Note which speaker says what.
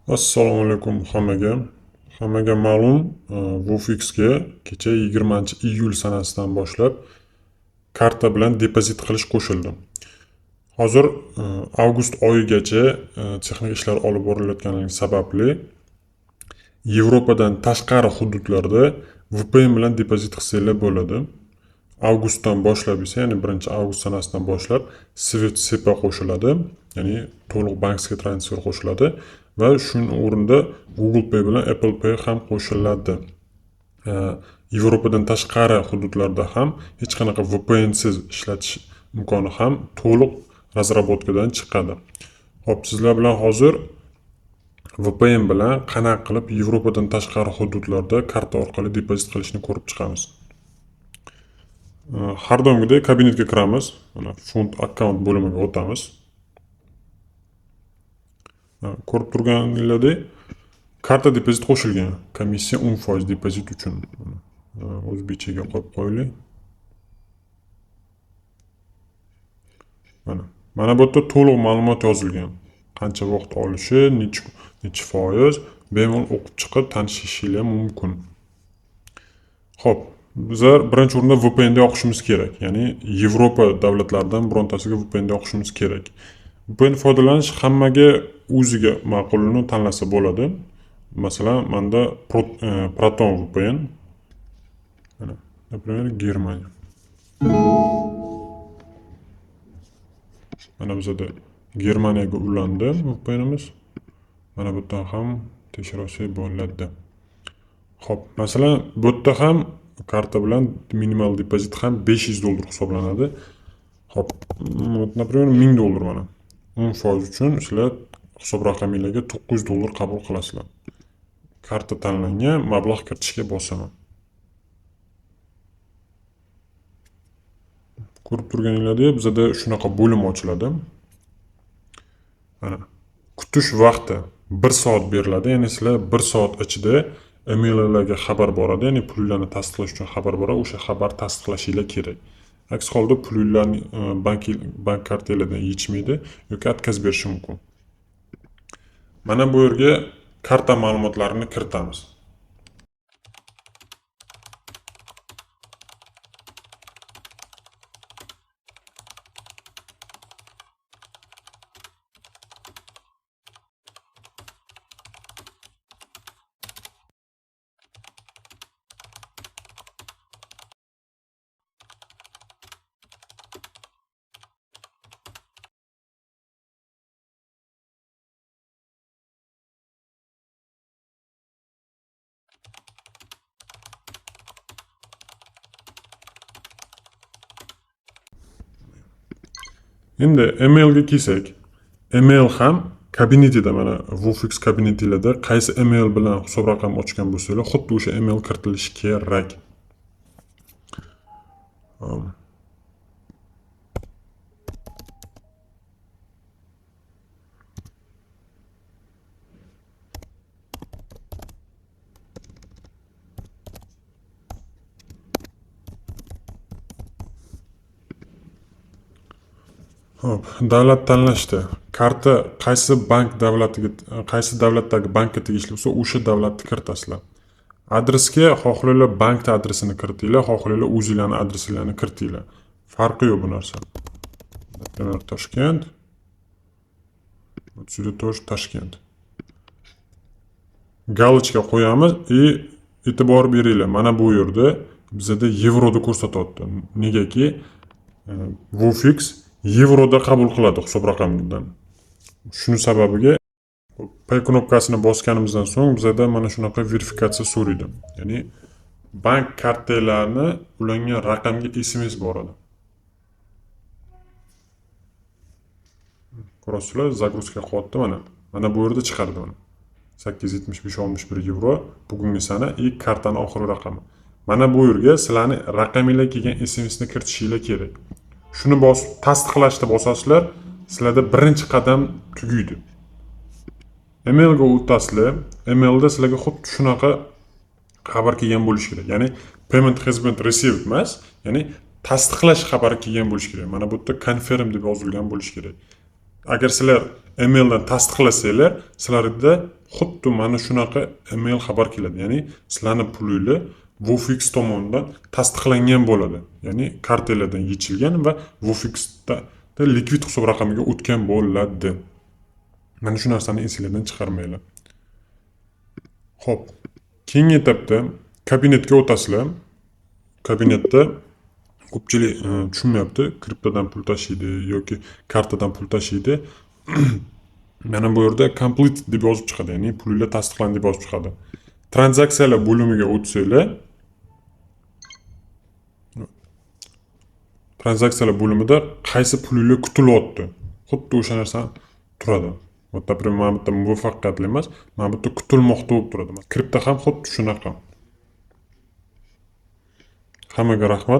Speaker 1: Assalomu alaykum hammaga. Hammaga ma'lum, Wofixga kecha 20-iyul sanasidan boshlab karta bilan depozit qilish qo'shildi. Hozir avgust oyigacha texnik ishlar olib borilayotganligi sababli Yevropadan tashqari hududlarda VPN bilan depozit qilsanglar bo'ladi. Avgustdan boshlab esa, ya'ni 1-avgust sanasidan boshlab Swift SEPA qo'shiladi, ya'ni to'liq bankga transfer qo'shiladi va shuning o'rnida Google Pay bilan Apple Pay ham qo'shiladi. Yevropadan tashqari hududlarda ham hech qanaqa VPN siz ishlatish imkoni ham to'liq razraботkadan chiqadi. Xo'p, sizlar bilan hozir VPN bilan qanaqa qilib Yevropadan tashqari hududlarda karta orqali depozit qilishni ko'rib chiqamiz. Har doimgidek kabinetga kiramiz. Mana fond akkaunt bo'limiga o'tamiz. Ko'rib turganinglardek karta depozit qo'shilgan. Komissiya 10% depozit uchun. O'zbekchaga qo'yib qo'yaylik. Mana bu yerda to'liq ma'lumot yozilgan. Qancha vaqt olishi, necha foiz, bemalol o'qib chiqib tanishishingiz mumkin. Xo'p, bizlar birinchi o'rinda VPN da o'qishimiz kerak. Ya'ni Yevropa davlatlaridan birontasiga VPN da o'qishimiz kerak. VPN foydalanish hammaga o'ziga ma'qulini tanlasa bo'ladi. Masalan, menda Proton VPN. Mana, например, Germaniya. Mana bizda Germaniyaga ulandi VPNimiz. Mana bu yerdan ham tekshirsak bo'ladi. Xo'p, masalan, bu yerda ham karta bilan minimal depozit ham $500 hisoblanadi. Xo'p, например, $1000 mana. 10% uchun sizlar hisob raqamingizga $900 qabul qilasizlar. Karta tanlangan, mablag' kiritishga bosaman. Ko'rib turganinglardek, bizda shunaqa bo'lim ochiladi. Mana, kutish vaqti 1 soat beriladi. Ya'ni sizlar 1 soat ichida emaillarga xabar boradi, ya'ni pullarni tasdiqlash uchun xabar boradi. O'sha xabar tasdiqlashingiz kerak. Aks holda pullarni bank kartalardan yechmaydi yoki отказ berishi mumkin. Mana bu yerga karta ma'lumotlarini kiritamiz. Endi emailga kelsak, email ham kabinetida, mana Wofix kabinetida qaysi email bilan hisob raqam ochgan bo'lsangiz, xuddi o'sha email kiritilishi kerak. Hop, davlat tanlashda karta qaysi davlatdagi bankka tegishli bo'lsa, o'sha davlatni kiritasizlar. Adresga xohlaylar bankning adresini kiritinglar, xohlaylar o'zingizlarning adresinglarni kiritinglar. Farqi yo'q bu narsa. Например, Toshkent. Отсюда тоже Toshkent. Galochka qo'yamiz va e'tibor beringlar. Mana bu yerda bizda yevroda ko'rsatyapti. Negaki Wofix yevroda qabul qiladi hisob raqamingizdan. Shuni sababiga Pay knopkasini bosganimizdan so'ng bizda mana shunaqa verifikatsiya so'raydi. Ya'ni bank kartalarni ulangan raqamga SMS boradi. Ko'rasizlar, загрузка qilyapti mana. Mana bu yerda chiqardi mana. 875.61 euro bugungi sana kartani oxirgi raqami. Mana bu yerga sizlarning raqamingizga kelgan SMSni kiritishingiz kerak. Shuni bosib tasdiqlashda bosasizlar, sizlarda birinchi qadam tugaydi. Emailga o'tasizlar. Emailda sizlarga xuddi shunaqa xabar kelgan bo'lishi kerak. Ya'ni payment has been received emas, ya'ni tasdiqlash xabari kelgan bo'lishi kerak. Mana bu yerda confirm deb yozilgan bo'lishi kerak. Agar sizlar emaildan tasdiqlasanglar, sizlarda xuddi mana shunaqa email xabar keladi. Ya'ni sizlarni pulingiz Wofix tomonidan tasdiqlangan bo'ladi. Ya'ni kartalardan yechilgan va Wofixda likvid hisob raqamiga o'tgan bo'ladi. Mana shu narsani esingizdan chiqarmanglar. Xo'p, keyingi etapda kabinetga o'tasizlar. Kabinetda ko'pchilik tushunmayapti, kriptodan pul tashiydi yoki kartadan pul tashiydi. Mana bu yerda complete deb yozib chiqadi, ya'ni pulinglar tasdiqlandi deb yozib chiqadi. Tranzaksiyalar bo'limiga o'tsanglar, tranzaksiyalar bo'limida qaysi pulinglar kutilyapti, xuddi o'sha narsa turadi. Например, mana bu yerda muvaffaqiyatli emas, mana bu yerda kutilmoqda bo'lib turadi. Kripto ham xuddi shunaqa. Hammaga rahmat.